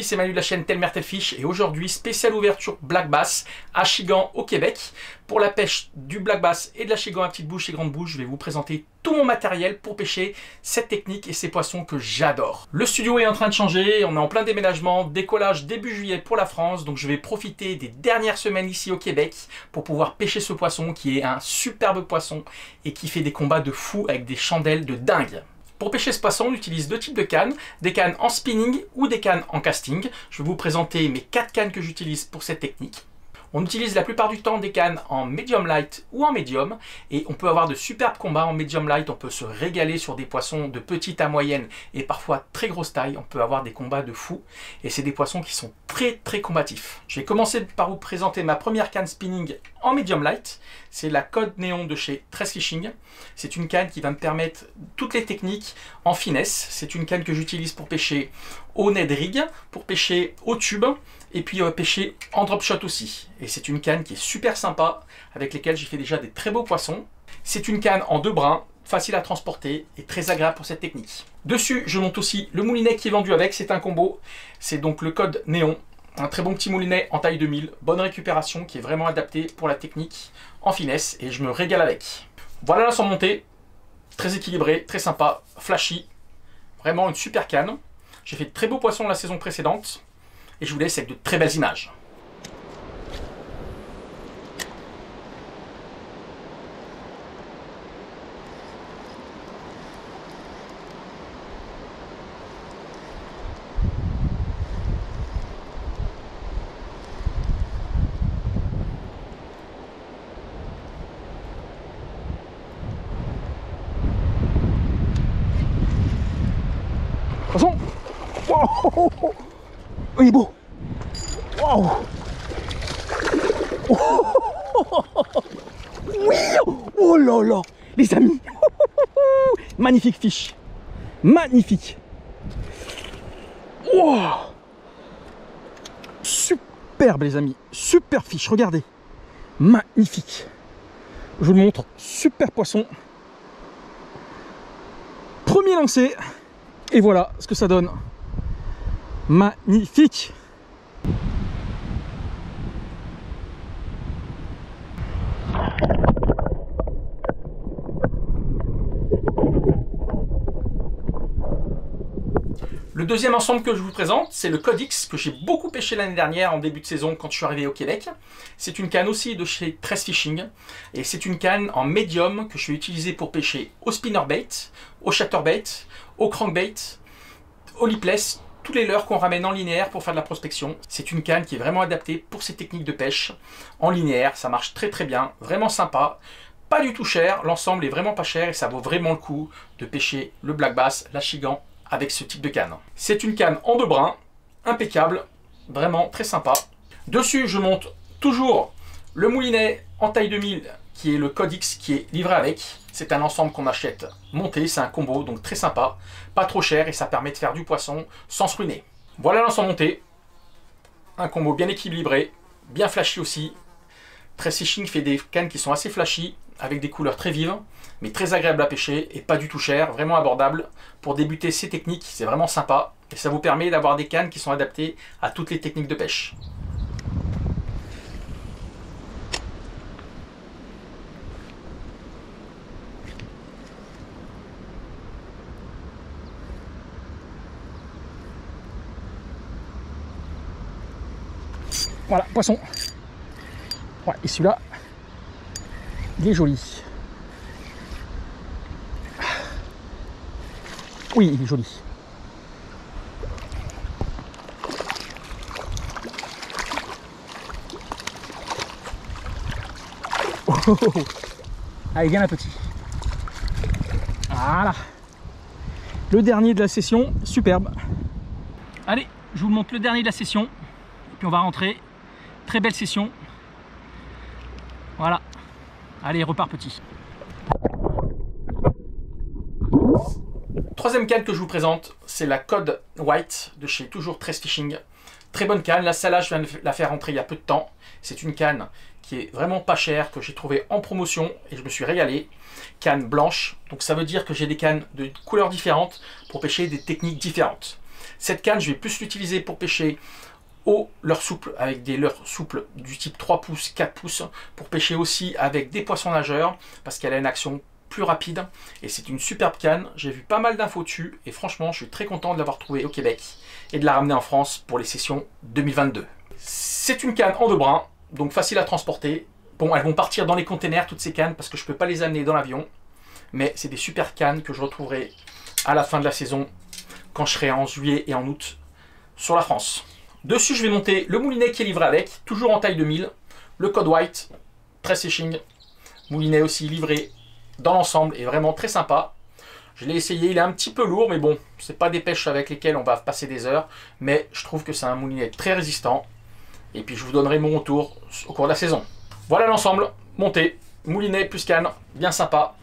c'est Manu de la chaîne Telle Mer Telle Fiche et aujourd'hui spéciale ouverture Black Bass à Chigan au Québec. Pour la pêche du Black Bass et de la Chigan à petite bouche et grande bouche, je vais vous présenter tout mon matériel pour pêcher cette technique et ces poissons que j'adore. Le studio est en train de changer, on est en plein déménagement, décollage début juillet pour la France, donc je vais profiter des dernières semaines ici au Québec pour pouvoir pêcher ce poisson qui est un superbe poisson et qui fait des combats de fou avec des chandelles de dingue. Pour pêcher ce poisson, on utilise deux types de cannes, des cannes en spinning ou des cannes en casting. Je vais vous présenter mes 4 cannes que j'utilise pour cette technique. On utilise la plupart du temps des cannes en medium light ou en medium et on peut avoir de superbes combats en medium light. On peut se régaler sur des poissons de petite à moyenne et parfois très grosse taille. On peut avoir des combats de fou et c'est des poissons qui sont très combatifs. Je vais commencer par vous présenter ma première canne spinning en medium light. C'est la Code Néon de chez Tress Fishing. C'est une canne qui va me permettre toutes les techniques en finesse. C'est une canne que j'utilise pour pêcher au Ned Rig, pour pêcher au tube et puis pêcher en drop shot aussi. Et c'est une canne qui est super sympa, avec lesquelles j'ai fait déjà des très beaux poissons. C'est une canne en 2 brins, facile à transporter et très agréable pour cette technique. Dessus, je monte aussi le moulinet qui est vendu avec, c'est un combo. C'est donc le Code Néon, un très bon petit moulinet en taille 2000, bonne récupération, qui est vraiment adapté pour la technique en finesse et je me régale avec. Voilà la sans montée, très équilibré, très sympa, flashy, vraiment une super canne. J'ai fait de très beaux poissons la saison précédente. Et je vous laisse avec de très belles images. Attention! Wow! Oh, il est beau! Waouh! Oui! Oh là là! Les amis! Magnifique fiche! Magnifique! Wow! Superbe les amis! Super fiche, regardez! Magnifique! Je vous le montre, super poisson! Premier lancé! Et voilà ce que ça donne! Magnifique! Le deuxième ensemble que je vous présente, c'est le Code X que j'ai beaucoup pêché l'année dernière en début de saison quand je suis arrivé au Québec. C'est une canne aussi de chez Tress Fishing et c'est une canne en médium que je vais utiliser pour pêcher au spinnerbait, au chatterbait, au crankbait, au lipless, tous les leurres qu'on ramène en linéaire pour faire de la prospection. C'est une canne qui est vraiment adaptée pour ces techniques de pêche en linéaire. Ça marche très bien, vraiment sympa. Pas du tout cher, l'ensemble est vraiment pas cher et ça vaut vraiment le coup de pêcher le Black Bass, la Chigan avec ce type de canne. C'est une canne en 2 brins, impeccable, vraiment très sympa. Dessus, je monte toujours le moulinet en taille 2000 qui est le Code X qui est livré avec. C'est un ensemble qu'on achète monté, c'est un combo, donc très sympa, pas trop cher et ça permet de faire du poisson sans se ruiner. Voilà l'ensemble monté, un combo bien équilibré, bien flashy aussi. Tress Fishing fait des cannes qui sont assez flashy, avec des couleurs très vives, mais très agréables à pêcher et pas du tout cher, vraiment abordable. Pour débuter ces techniques, c'est vraiment sympa et ça vous permet d'avoir des cannes qui sont adaptées à toutes les techniques de pêche. Voilà, poisson. Ouais, et celui-là, il est joli. Oui, il est joli. Oh, oh, oh. Allez, viens là, petit. Voilà. Le dernier de la session, superbe. Allez, je vous montre le dernier de la session. Et puis on va rentrer. Très belle session. Voilà. Allez, repart petit. Troisième canne que je vous présente, c'est la Code White de chez toujours Tress Fishing. Très bonne canne. La celle-là, je viens de la faire rentrer il y a peu de temps. C'est une canne qui est vraiment pas chère, que j'ai trouvé en promotion et je me suis régalé. Canne blanche. Donc ça veut dire que j'ai des cannes de couleurs différentes pour pêcher des techniques différentes. Cette canne, je vais plus l'utiliser pour pêcher au leurre souple, avec des leurres souples du type 3 pouces, 4 pouces, pour pêcher aussi avec des poissons nageurs, parce qu'elle a une action plus rapide, et c'est une superbe canne. J'ai vu pas mal d'infos dessus, et franchement, je suis très content de l'avoir trouvée au Québec, et de la ramener en France pour les sessions 2022. C'est une canne en 2 brins, donc facile à transporter. Bon, elles vont partir dans les containers, toutes ces cannes, parce que je ne peux pas les amener dans l'avion, mais c'est des super cannes que je retrouverai à la fin de la saison, quand je serai en juillet et en août sur la France. Dessus, je vais monter le moulinet qui est livré avec, toujours en taille 2000, le Code White, très séching, moulinet aussi livré dans l'ensemble et vraiment très sympa. Je l'ai essayé, il est un petit peu lourd, mais bon, c'est pas des pêches avec lesquelles on va passer des heures, mais je trouve que c'est un moulinet très résistant. Et puis je vous donnerai mon retour au cours de la saison. Voilà l'ensemble, monté, moulinet plus canne, bien sympa.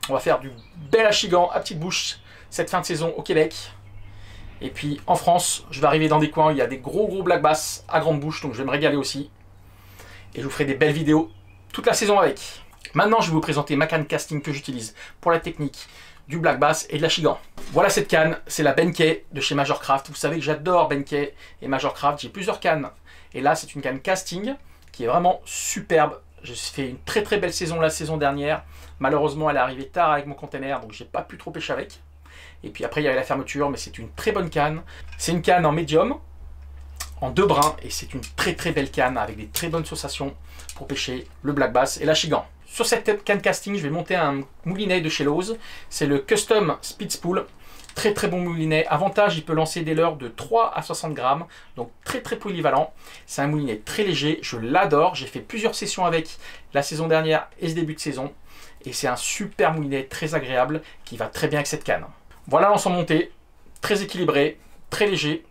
On va faire du bel achigan à petite bouche cette fin de saison au Québec. Et puis en France, je vais arriver dans des coins où il y a des gros black bass à grande bouche, donc je vais me régaler aussi. Et je vous ferai des belles vidéos toute la saison avec. Maintenant, je vais vous présenter ma canne casting que j'utilise pour la technique du black bass et de l'achigan. Voilà cette canne, c'est la Benkei de chez Majorcraft. Vous savez que j'adore Benkei et Majorcraft, j'ai plusieurs cannes. Et là, c'est une canne casting qui est vraiment superbe. J'ai fait une très belle saison la saison dernière. Malheureusement, elle est arrivée tard avec mon container, donc j'ai pas pu trop pêcher avec. Et puis après, il y avait la fermeture, mais c'est une très bonne canne. C'est une canne en médium, en 2 brins, et c'est une très belle canne avec des très bonnes sensations pour pêcher le black bass et l'achigan. Sur cette canne casting, je vais monter un moulinet de chez Lowe's. C'est le Custom Speed Spool. Très bon moulinet. Avantage, il peut lancer des leurres de 3 à 60 grammes, donc très polyvalent. C'est un moulinet très léger, je l'adore. J'ai fait plusieurs sessions avec la saison dernière et ce début de saison. Et c'est un super moulinet très agréable qui va très bien avec cette canne. Voilà l'ensemble monté, très équilibré, très léger.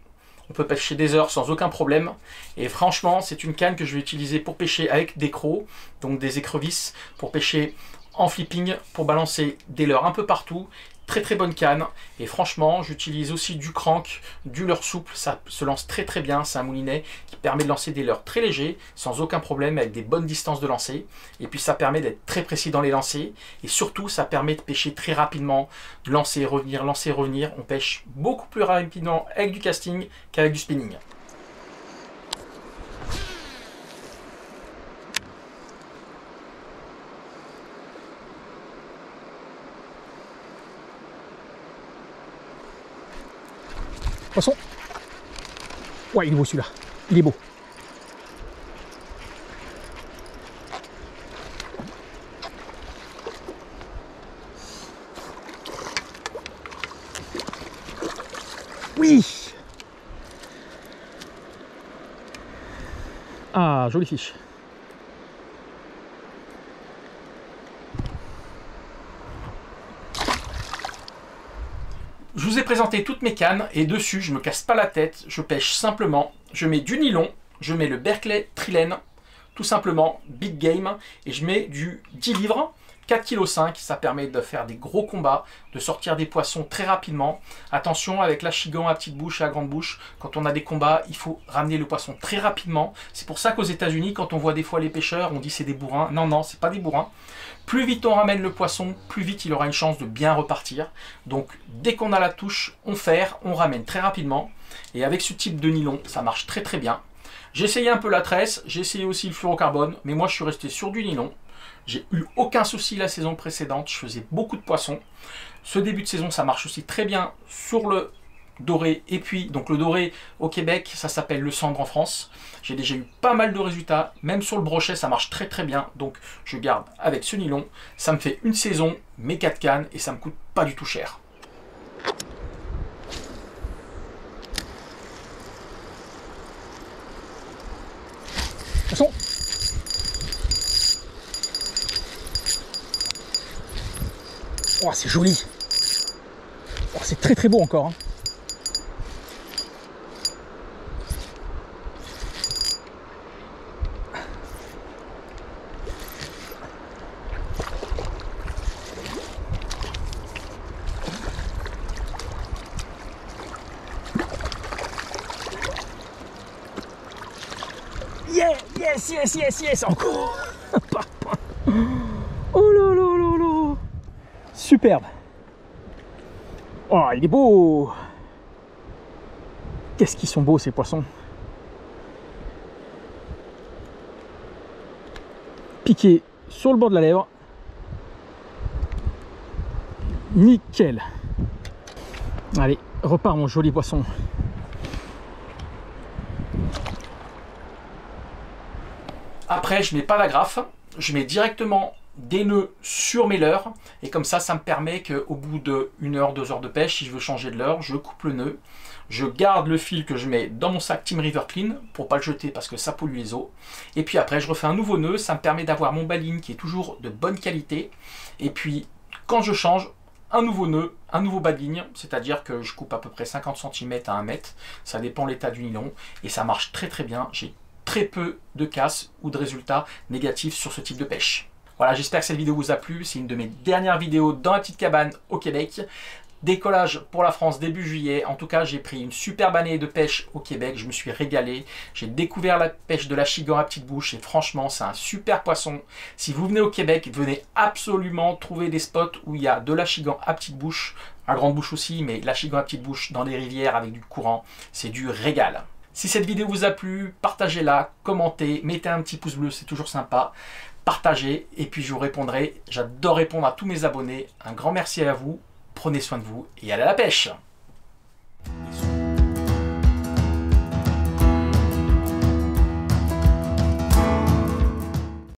On peut pêcher des heures sans aucun problème. Et franchement, c'est une canne que je vais utiliser pour pêcher avec des crocs, donc des écrevisses, pour pêcher en flipping, pour balancer des leurres un peu partout. Très bonne canne. Et franchement, j'utilise aussi du crank, du leurre souple. Ça se lance très bien. C'est un moulinet qui permet de lancer des leurres très légers, sans aucun problème, avec des bonnes distances de lancer. Et puis ça permet d'être très précis dans les lancers. Et surtout, ça permet de pêcher très rapidement, de lancer et revenir, lancer et revenir. On pêche beaucoup plus rapidement avec du casting qu'avec du spinning. Poisson. Ouais, il est beau celui-là. Il est beau. Oui. Ah, jolie fiche. Je vous ai présenté toutes mes cannes et dessus, je me casse pas la tête, je pêche simplement. Je mets du nylon, je mets le Berkley Trilene, tout simplement, big game, et je mets du 10 livres, 4,5 kg, ça permet de faire des gros combats, de sortir des poissons très rapidement. Attention avec l'achigan à petite bouche et à grande bouche, quand on a des combats, il faut ramener le poisson très rapidement. C'est pour ça qu'aux États-Unis, quand on voit des fois les pêcheurs, on dit c'est des bourrins. Non, c'est pas des bourrins. Plus vite on ramène le poisson, plus vite il aura une chance de bien repartir. Donc dès qu'on a la touche, on ferre, on ramène très rapidement. Et avec ce type de nylon, ça marche très bien. J'ai essayé un peu la tresse, j'ai essayé aussi le fluorocarbone, mais moi je suis resté sur du nylon. J'ai eu aucun souci la saison précédente, je faisais beaucoup de poissons. Ce début de saison, ça marche aussi très bien sur le doré. Et puis, donc le doré au Québec, ça s'appelle le cendre en France. J'ai déjà eu pas mal de résultats, même sur le brochet, ça marche très bien. Donc je garde avec ce nylon. Ça me fait une saison, mes 4 cannes, et ça me coûte pas du tout cher. Poisson. Oh, c'est joli. Oh, c'est très beau encore. Hein. Yes, encore. Oh là là. Superbe. Oh, il est beau. Qu'est-ce qu'ils sont beaux ces poissons. Piqué sur le bord de la lèvre. Nickel. Allez, repars mon joli poisson. Après, je mets pas d'agrafe, je mets directement des nœuds sur mes leurres et comme ça me permet qu'au bout de 1 heure, 2 heures de pêche, si je veux changer de leurre, je coupe le nœud, je garde le fil que je mets dans mon sac Team River Clean pour pas le jeter parce que ça pollue les eaux, et puis après je refais un nouveau nœud, ça me permet d'avoir mon baline qui est toujours de bonne qualité, et puis quand je change, un nouveau nœud, un nouveau bas de ligne, c'est-à-dire que je coupe à peu près 50 cm à 1 mètre, ça dépend de l'état du nylon, et ça marche très très bien, j'ai très peu de casse ou de résultats négatifs sur ce type de pêche. Voilà, j'espère que cette vidéo vous a plu. C'est une de mes dernières vidéos dans la petite cabane au Québec. Décollage pour la France début juillet. En tout cas, j'ai pris une superbe année de pêche au Québec. Je me suis régalé. J'ai découvert la pêche de l'achigan à petite bouche et franchement, c'est un super poisson. Si vous venez au Québec, venez absolument trouver des spots où il y a de l'achigan à petite bouche, à grande bouche aussi, mais l'achigan à petite bouche dans les rivières avec du courant, c'est du régal. Si cette vidéo vous a plu, partagez-la, commentez, mettez un petit pouce bleu, c'est toujours sympa. Partagez et puis je vous répondrai. J'adore répondre à tous mes abonnés. Un grand merci à vous. Prenez soin de vous et allez à la pêche.